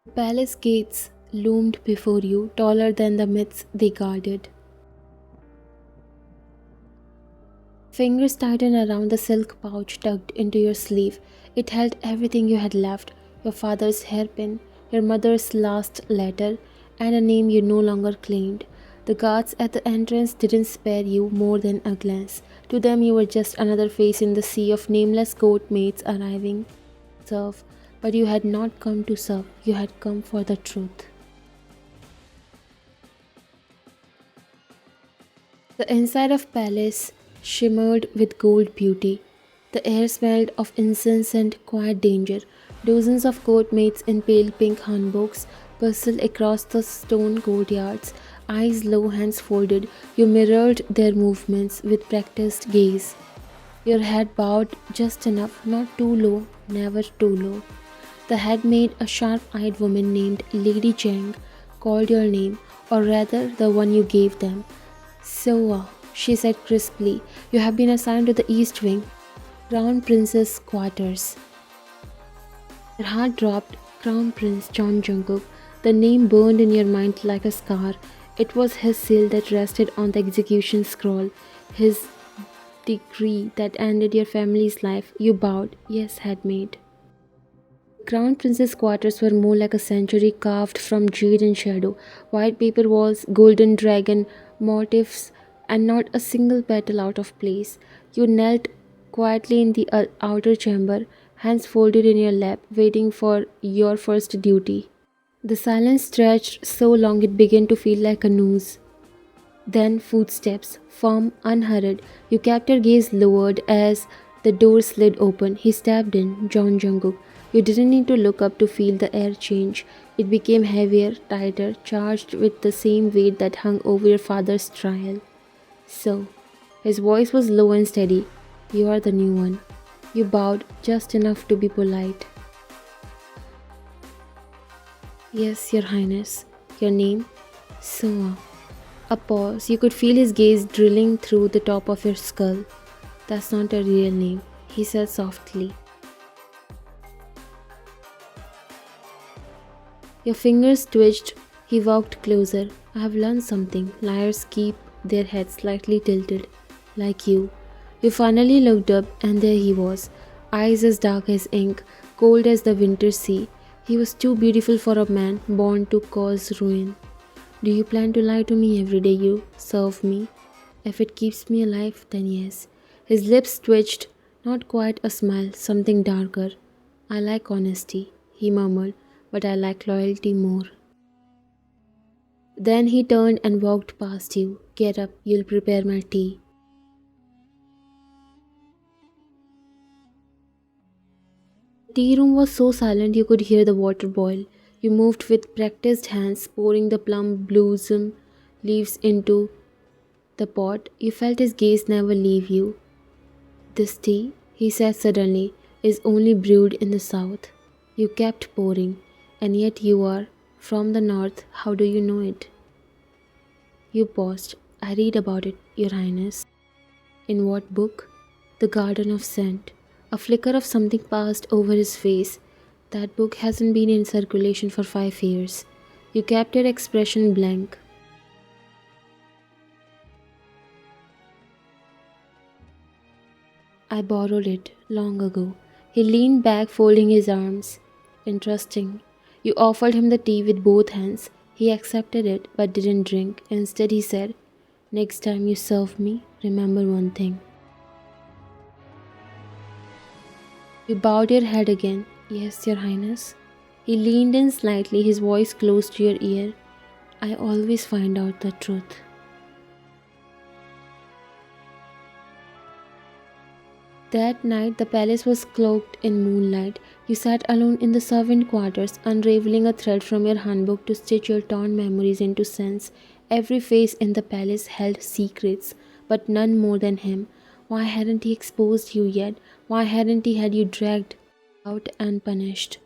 The palace gates loomed before you, taller than the myths they guarded. Fingers tightened around the silk pouch tucked into your sleeve. It held everything you had left: your father's hairpin, your mother's last letter, and a name you no longer claimed. The guards at the entrance didn't spare you more than a glance. To them, you were just another face in the sea of nameless court maids arriving to serve. But you had not come to serve, you had come for the truth. The inside of palace shimmered with gold beauty. The air smelled of incense and quiet danger. Dozens of courtmaids in pale pink hanboks bustled across the stone courtyards, eyes low, hands folded. You mirrored their movements with practiced gaze. Your head bowed just enough, not too low, never too low. The head maid, a sharp eyed woman named Lady Chang, called your name, or rather the one you gave them. So, she said crisply, you have been assigned to the East Wing, Crown Prince's quarters. Your heart dropped. Crown Prince John Jungkook. The name burned in your mind like a scar. It was his seal that rested on the execution scroll, his decree that ended your family's life. You bowed. Yes, headmaid. Crown Prince's quarters were more like a sanctuary carved from jade and shadow. White paper walls, golden dragon motifs, and not a single petal out of place. You knelt quietly in the outer chamber, hands folded in your lap, waiting for your first duty. The silence stretched so long it began to feel like a noose. Then footsteps, firm, unhurried. You kept your gaze lowered as the door slid open. He stepped in, John Jungkook. You didn't need to look up to feel the air change. It became heavier, tighter, charged with the same weight that hung over your father's trial. So, his voice was low and steady. You are the new one. You bowed just enough to be polite. Yes, Your Highness. Your name? So. A pause. You could feel his gaze drilling through the top of your skull. That's not a real name, he said softly. Your fingers twitched. He walked closer. I have learned something. Liars keep their heads slightly tilted, like you. You finally looked up, and there he was, eyes as dark as ink, cold as the winter sea. He was too beautiful for a man born to cause ruin. Do you plan to lie to me every day you serve me? If it keeps me alive, then yes. His lips twitched, not quite a smile, something darker. I like honesty, he murmured, but I like loyalty more. Then he turned and walked past you. Get up, you'll prepare my tea. The tea room was so silent you could hear the water boil. You moved with practiced hands, pouring the plum blossom leaves into the pot. You felt his gaze never leave you. This tea, he said suddenly, is only brewed in the south. You kept pouring, and yet you are from the north. How do you know it? You paused. I read about it, Your Highness. In what book? The Garden of Scent. A flicker of something passed over his face. That book hasn't been in circulation for 5 years. You kept your expression blank. I borrowed it long ago. He leaned back, folding his arms. Interesting. You offered him the tea with both hands. He accepted it but didn't drink. Instead, he said, next time you serve me, remember one thing. You bowed your head again. Yes, Your Highness. He leaned in slightly, his voice close to your ear. I always find out the truth. That night, the palace was cloaked in moonlight. You sat alone in the servant quarters, unraveling a thread from your handbook to stitch your torn memories into sense. Every face in the palace held secrets, but none more than him. Why hadn't he exposed you yet? Why hadn't he had you dragged out and punished?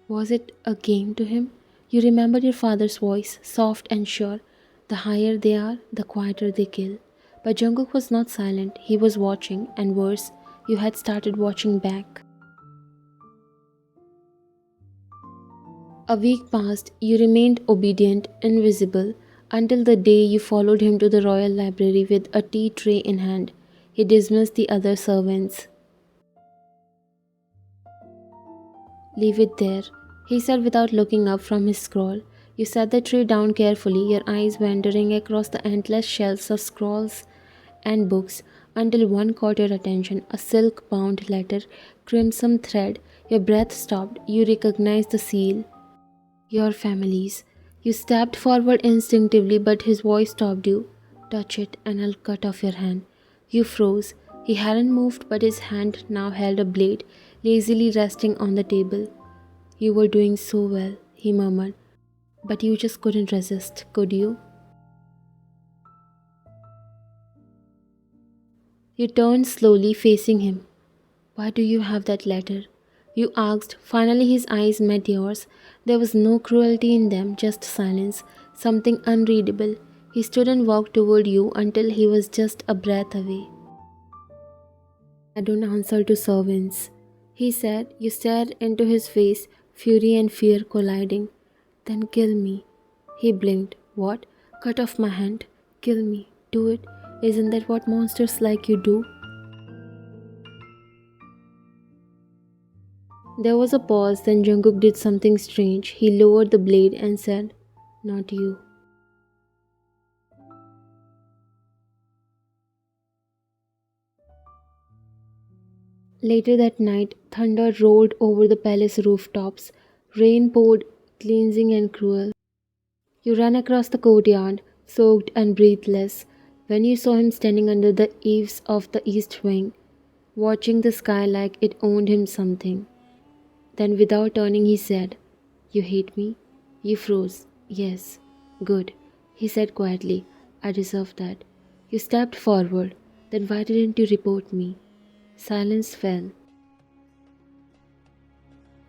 Was it a game to him? You remembered your father's voice, soft and sure. The higher they are, the quieter they kill. But Jungkook was not silent. He was watching, and worse, you had started watching back. A week passed, you remained obedient, invisible, until the day you followed him to the royal library with a tea tray in hand. He dismissed the other servants. Leave it there, he said without looking up from his scroll. You set the tray down carefully, your eyes wandering across the endless shelves of scrolls and books until one caught your attention, a silk bound letter, crimson thread. Your breath stopped. You recognized the seal. Your family's. You stepped forward instinctively, but his voice stopped you. Touch it, and I'll cut off your hand. You froze. He hadn't moved, but his hand now held a blade, lazily resting on the table. You were doing so well, he murmured. But you just couldn't resist, could you? You turned slowly, facing him. Why do you have that letter? You asked. Finally, his eyes met yours. There was no cruelty in them, just silence, something unreadable. He stood and walked toward you until he was just a breath away. I don't answer to servants, he said. You stared into his face, fury and fear colliding. Then kill me. He blinked. What? Cut off my hand? Kill me. Do it. Isn't that what monsters like you do? There was a pause, then Jungkook did something strange. He lowered the blade and said, Not you. Later that night, thunder rolled over the palace rooftops. Rain poured, cleansing and cruel. You ran across the courtyard, soaked and breathless, when you saw him standing under the eaves of the east wing, watching the sky like it owned him something. Then without turning he said, You hate me? You froze. Yes. Good. He said quietly, I deserve that. You stepped forward. Then why didn't you report me? Silence fell.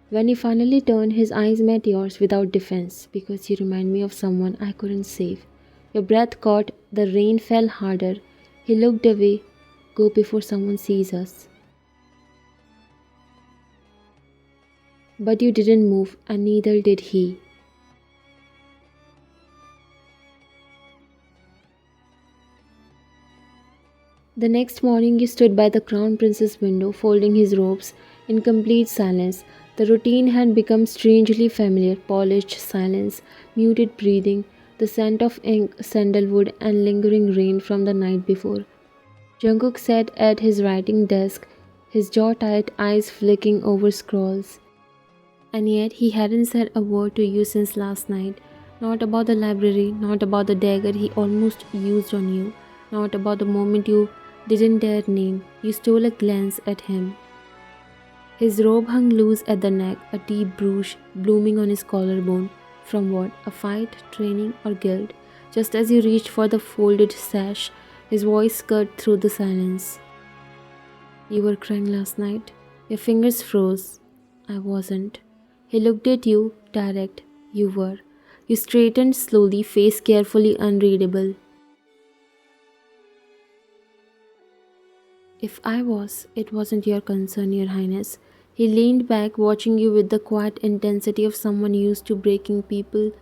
When he finally turned, his eyes met yours without defense, because you remind me of someone I couldn't save. Your breath caught, the rain fell harder. He looked away. Go before someone sees us. But you didn't move, and neither did he. The next morning you stood by the crown prince's window, folding his robes, in complete silence. The routine had become strangely familiar, polished silence, muted breathing, the scent of ink, sandalwood, and lingering rain from the night before. Jungkook sat at his writing desk, his jaw tight, eyes flicking over scrolls. And yet he hadn't said a word to you since last night. Not about the library, not about the dagger he almost used on you, not about the moment you didn't dare name. You stole a glance at him. His robe hung loose at the neck, a deep bruise blooming on his collarbone. From what? A fight, training, or guilt? Just as you reached for the folded sash, his voice cut through the silence. You were crying last night. Your fingers froze. I wasn't. He looked at you, direct. You were. You straightened slowly, face carefully unreadable. If I was, it wasn't your concern, Your Highness. He leaned back, watching you with the quiet intensity of someone used to breaking people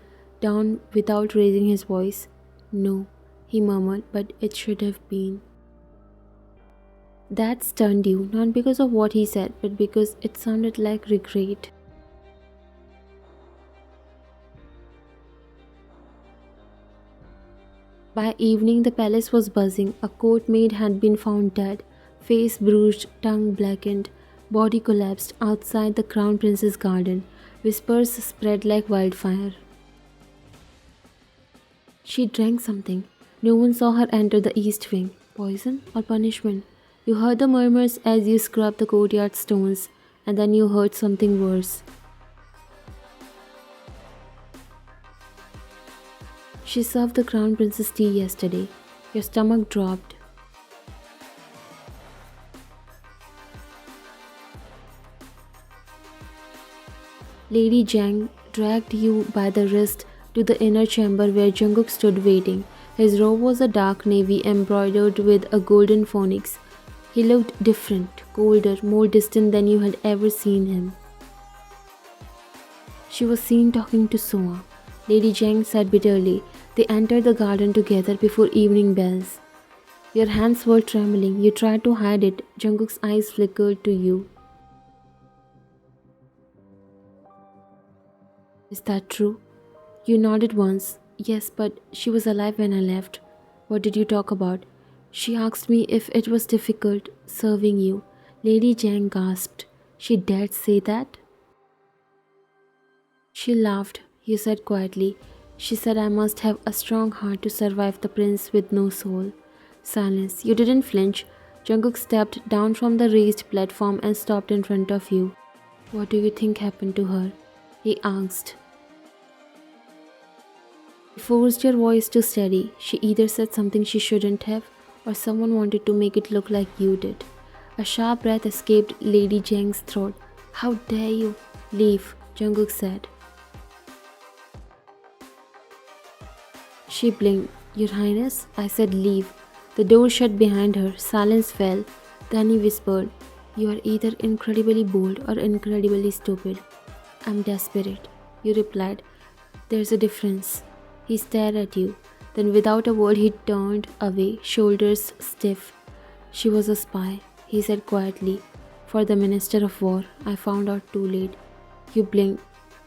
down without raising his voice. No, he murmured, but it should have been. That stunned you, not because of what he said, but because it sounded like regret. By evening, the palace was buzzing. A court maid had been found dead, face bruised, tongue blackened, body collapsed outside the crown prince's garden. Whispers spread like wildfire. She drank something. No one saw her enter the east wing. Poison or punishment? You heard the murmurs as you scrubbed the courtyard stones, and then you heard something worse. She served the crown princess tea yesterday. Your stomach dropped. Lady Jang dragged you by the wrist to the inner chamber where Jungkook stood waiting. His robe was a dark navy embroidered with a golden phoenix. He looked different, colder, more distant than you had ever seen him. She was seen talking to Soa. Lady Zhang said bitterly. They entered the garden together before evening bells. Your hands were trembling. You tried to hide it. Jungkook's eyes flickered to you. Is that true? You nodded once. Yes, but she was alive when I left. What did you talk about? She asked me if it was difficult serving you. Lady Zhang gasped. She dared say that? She laughed. You said quietly. She said I must have a strong heart to survive the prince with no soul. Silence. You didn't flinch. Jungkook stepped down from the raised platform and stopped in front of you. What do you think happened to her? He asked. You forced your voice to steady. She either said something she shouldn't have, or someone wanted to make it look like you did. A sharp breath escaped Lady Zhang's throat. How dare you? Leave, Jungkook said. She blinked. Your Highness, I said leave. The door shut behind her. Silence fell. Then he whispered, you are either incredibly bold or incredibly stupid. I'm desperate. You replied, there's a difference. He stared at you. Then without a word he turned away, shoulders stiff. She was a spy, he said quietly. For the Minister of War, I found out too late. You blinked.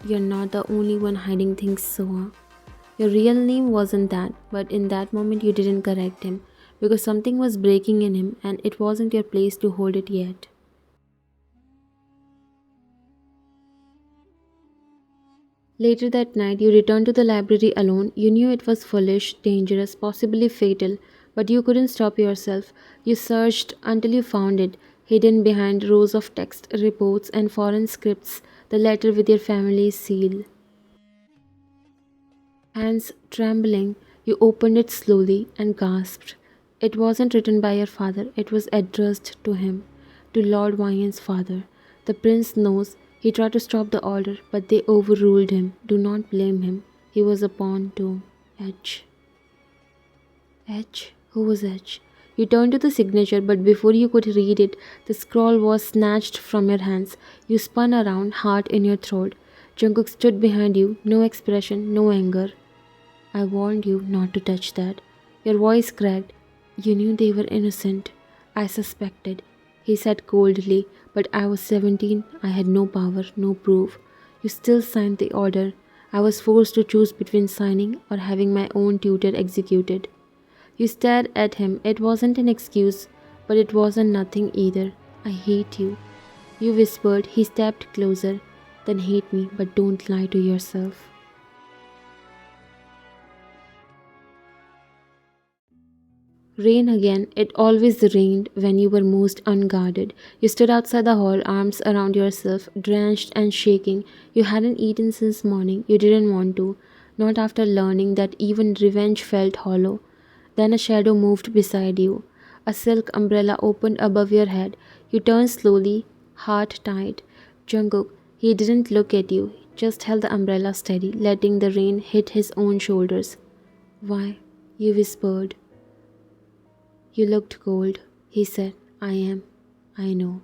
You're not the only one hiding things, Soha. Your real name wasn't that, but in that moment you didn't correct him, because something was breaking in him and it wasn't your place to hold it yet. Later that night, you returned to the library alone. You knew it was foolish, dangerous, possibly fatal, but you couldn't stop yourself. You searched until you found it, hidden behind rows of text, reports, and foreign scripts, the letter with your family's seal. Hands trembling, you opened it slowly and gasped. It wasn't written by your father, it was addressed to him, to Lord Wyan's father. The prince knows. He tried to stop the order, but they overruled him. Do not blame him. He was a pawn too. H. H? Who was H? You turned to the signature, but before you could read it, the scroll was snatched from your hands. You spun around, heart in your throat. Jungkook stood behind you, no expression, no anger. I warned you not to touch that. Your voice cracked. You knew they were innocent. I suspected. He said coldly, but I was 17. I had no power, no proof. You still signed the order. I was forced to choose between signing or having my own tutor executed. You stared at him. It wasn't an excuse, but it wasn't nothing either. I hate you. You whispered. He stepped closer. Then hate me, but don't lie to yourself. Rain again. It always rained when you were most unguarded. You stood outside the hall, arms around yourself, drenched and shaking. You hadn't eaten since morning. You didn't want to, not after learning that even revenge felt hollow. Then a shadow moved beside you. A silk umbrella opened above your head. You turned slowly, heart tight. Jungkook, he didn't look at you, just held the umbrella steady, letting the rain hit his own shoulders. Why? You whispered. You looked cold, he said. I am. I know.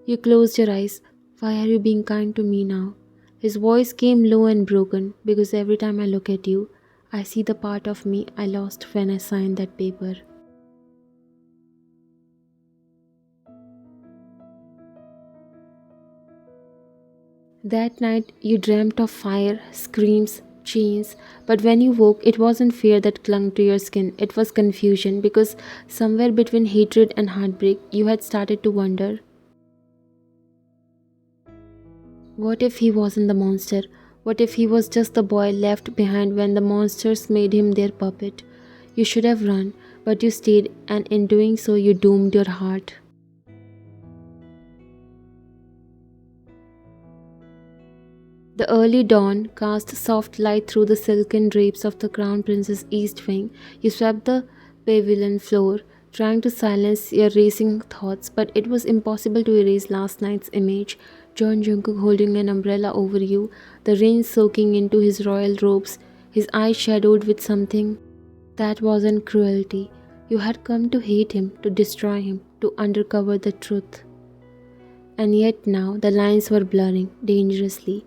You closed your eyes. Why are you being kind to me now? His voice came low and broken, because every time I look at you, I see the part of me I lost when I signed that paper. That night, you dreamt of fire, screams, chains, but when you woke, it wasn't fear that clung to your skin, it was confusion, because somewhere between hatred and heartbreak, you had started to wonder, what if he wasn't the monster? What if he was just the boy left behind when the monsters made him their puppet? You should have run, but you stayed, and in doing so, you doomed your heart. The early dawn cast soft light through the silken drapes of the Crown Prince's east wing. You swept the pavilion floor, trying to silence your racing thoughts, but it was impossible to erase last night's image. John Jungkook holding an umbrella over you, the rain soaking into his royal robes, his eyes shadowed with something that wasn't cruelty, You had come to hate him, to destroy him, to uncover the truth. And yet now the lines were blurring dangerously.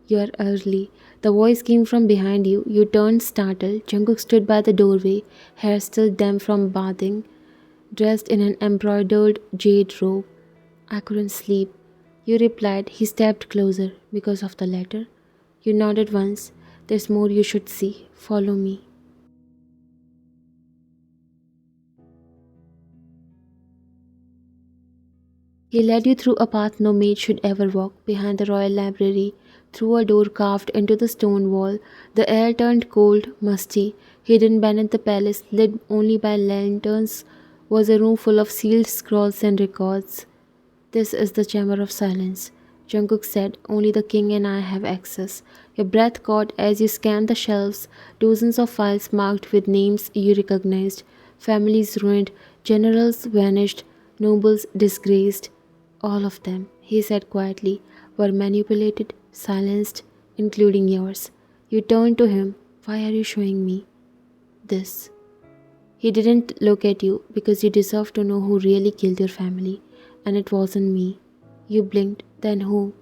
You are early. The voice came from behind you. You turned startled. Jungkook stood by the doorway, hair still damp from bathing, dressed in an embroidered jade robe. I couldn't sleep. You replied. He stepped closer. Because of the letter? You nodded once. There's more you should see. Follow me. He led you through a path no maid should ever walk, behind the royal library, through a door carved into the stone wall. The air turned cold, musty. Hidden beneath the palace, lit only by lanterns, was a room full of sealed scrolls and records. This is the Chamber of Silence. Jungkook said, only the king and I have access. Your breath caught as you scanned the shelves, dozens of files marked with names you recognized. Families ruined, generals vanished, nobles disgraced. All of them, he said quietly, were manipulated, silenced, including yours. You turned to him. Why are you showing me this? He didn't look at you because you deserve to know who really killed your family. And it wasn't me. You blinked. Then who?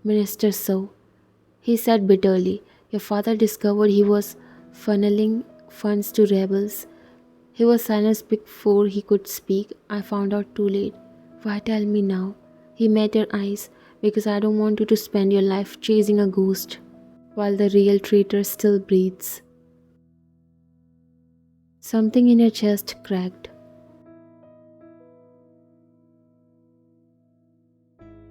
Minister So. He said bitterly. Your father discovered he was funneling funds to rebels. He was silenced before he could speak. I found out too late. Why tell me now? He met your eyes because I don't want you to spend your life chasing a ghost while the real traitor still breathes. Something in your chest cracked.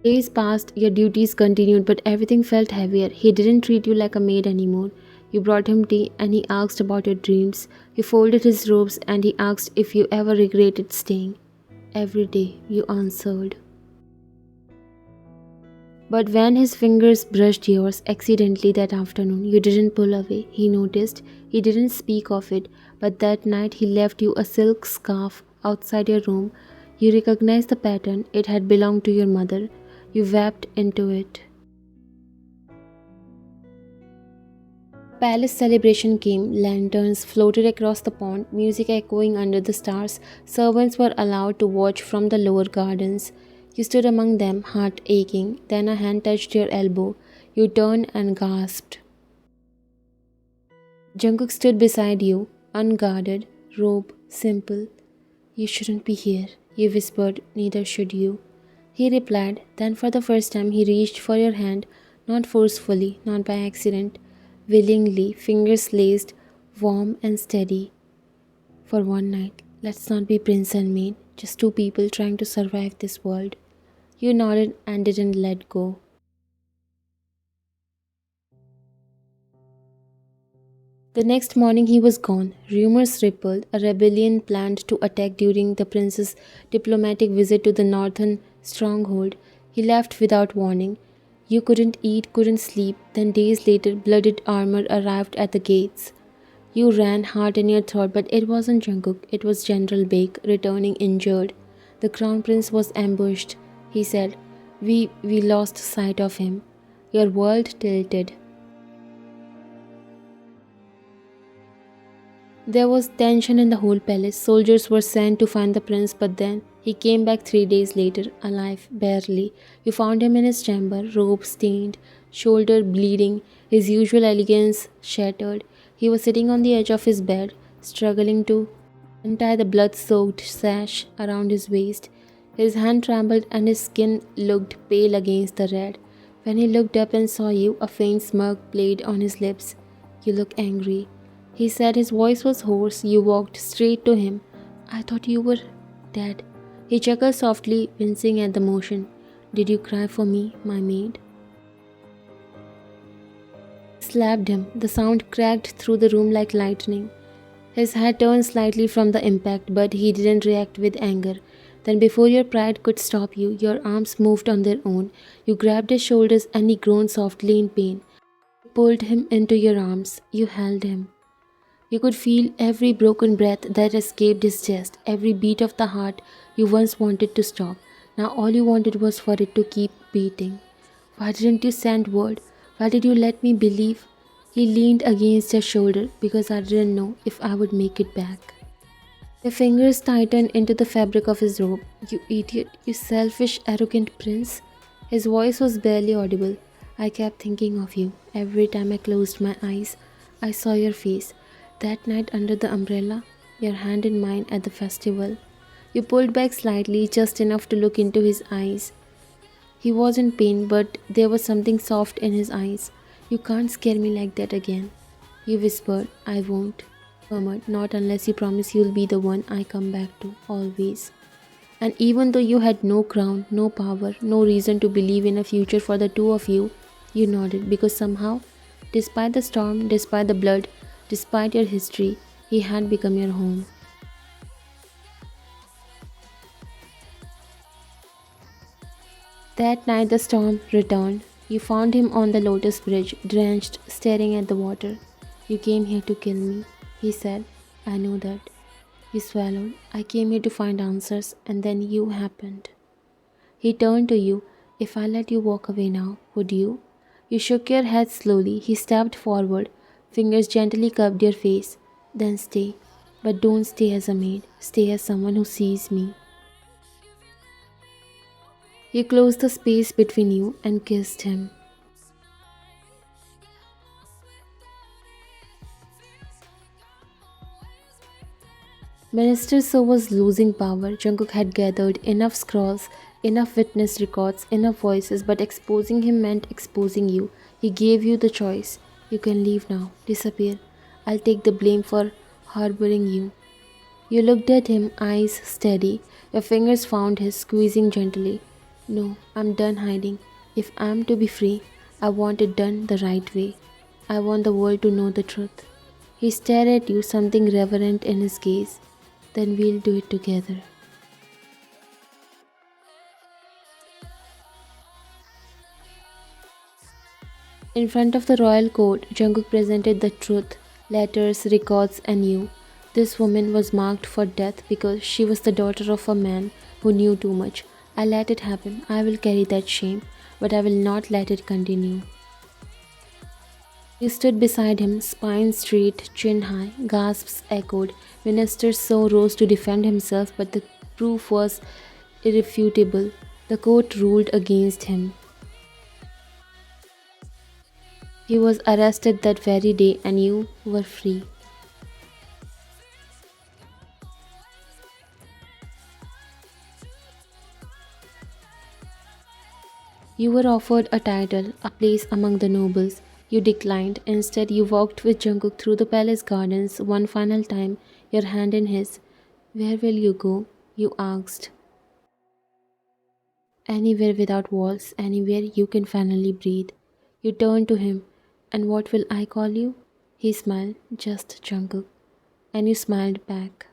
Days passed, your duties continued, but everything felt heavier. He didn't treat you like a maid anymore. You brought him tea and he asked about your dreams. You folded his robes and he asked if you ever regretted staying. Every day you answered. But when his fingers brushed yours accidentally that afternoon, you didn't pull away. He noticed. He didn't speak of it, but that night he left you a silk scarf outside your room. You recognized the pattern. It had belonged to your mother. You wept into it. Palace celebration came, lanterns floated across the pond, music echoing under the stars. Servants were allowed to watch from the lower gardens. You stood among them, heart aching. Then a hand touched your elbow. You turned and gasped. Jungkook stood beside you, unguarded, robe simple. You shouldn't be here, you whispered, neither should you. He replied, then for the first time he reached for your hand, not forcefully, not by accident, willingly, fingers laced, warm and steady. For one night, let's not be prince and maid, just two people trying to survive this world. You nodded and didn't let go. The next morning he was gone. Rumors rippled, a rebellion planned to attack during the prince's diplomatic visit to the northern stronghold. He left without warning. You couldn't eat, couldn't sleep. Then days later, blooded armor arrived at the gates. You ran, heart in your throat, but it wasn't Jungkook, it was General Baek, returning injured. The crown prince was ambushed, he said. We lost sight of him. Your world tilted. There was tension in the whole palace. Soldiers were sent to find the prince, but then he came back 3 days later, alive, barely. You found him in his chamber, robe stained, shoulder bleeding, his usual elegance shattered. He was sitting on the edge of his bed, struggling to untie the blood-soaked sash around his waist. His hand trembled and his skin looked pale against the red. When he looked up and saw you, a faint smirk played on his lips. You look angry. He said, his voice was hoarse. You walked straight to him. I thought you were dead. He chuckled softly, wincing at the motion. Did you cry for me, my maid? Slapped him. The sound cracked through the room like lightning. His head turned slightly from the impact, but he didn't react with anger. Then before your pride could stop you, your arms moved on their own. You grabbed his shoulders and he groaned softly in pain. You pulled him into your arms. You held him. You could feel every broken breath that escaped his chest, every beat of the heart you once wanted to stop. Now all you wanted was for it to keep beating. Why didn't you send word? Why did you let me believe? He leaned against your shoulder because I didn't know if I would make it back. Your fingers tightened into the fabric of his robe. You idiot, you selfish, arrogant prince. His voice was barely audible. I kept thinking of you. Every time I closed my eyes, I saw your face. That night under the umbrella, your hand in mine at the festival. You pulled back slightly, just enough to look into his eyes. He was in pain, but there was something soft in his eyes. You can't scare me like that again. You whispered, I won't. Murmured, not unless you promise you'll be the one I come back to, always. And even though you had no crown, no power, no reason to believe in a future for the two of you, you nodded because somehow, despite the storm, despite the blood, despite your history, he had become your home. That night the storm returned. You found him on the Lotus Bridge, drenched, staring at the water. You came here to kill me, he said. I know that. You swallowed. I came here to find answers, and then you happened. He turned to you. If I let you walk away now, would you? You shook your head slowly. He stepped forward. Fingers gently cupped your face. Then stay. But don't stay as a maid. Stay as someone who sees me. You closed the space between you and kissed him. Minister So was losing power. Jungkook had gathered enough scrolls, enough witness records, enough voices, but exposing him meant exposing you. He gave you the choice. You can leave now. Disappear. I'll take the blame for harboring you. You looked at him, eyes steady. Your fingers found his, squeezing gently. No, I'm done hiding. If I'm to be free, I want it done the right way. I want the world to know the truth. He stared at you, something reverent in his gaze. Then we'll do it together. In front of the royal court, Jungkook presented the truth, letters, records, and you. This woman was marked for death because she was the daughter of a man who knew too much. I let it happen. I will carry that shame, but I will not let it continue. You stood beside him, spine straight, chin high, gasps echoed. Minister So rose to defend himself, but the proof was irrefutable. The court ruled against him. He was arrested that very day, and you were free. You were offered a title, a place among the nobles. You declined. Instead, you walked with Jungkook through the palace gardens one final time, your hand in his. Where will you go? You asked. Anywhere without walls, anywhere you can finally breathe. You turned to him. And what will I call you? He smiled, just Jungkook. And you smiled back.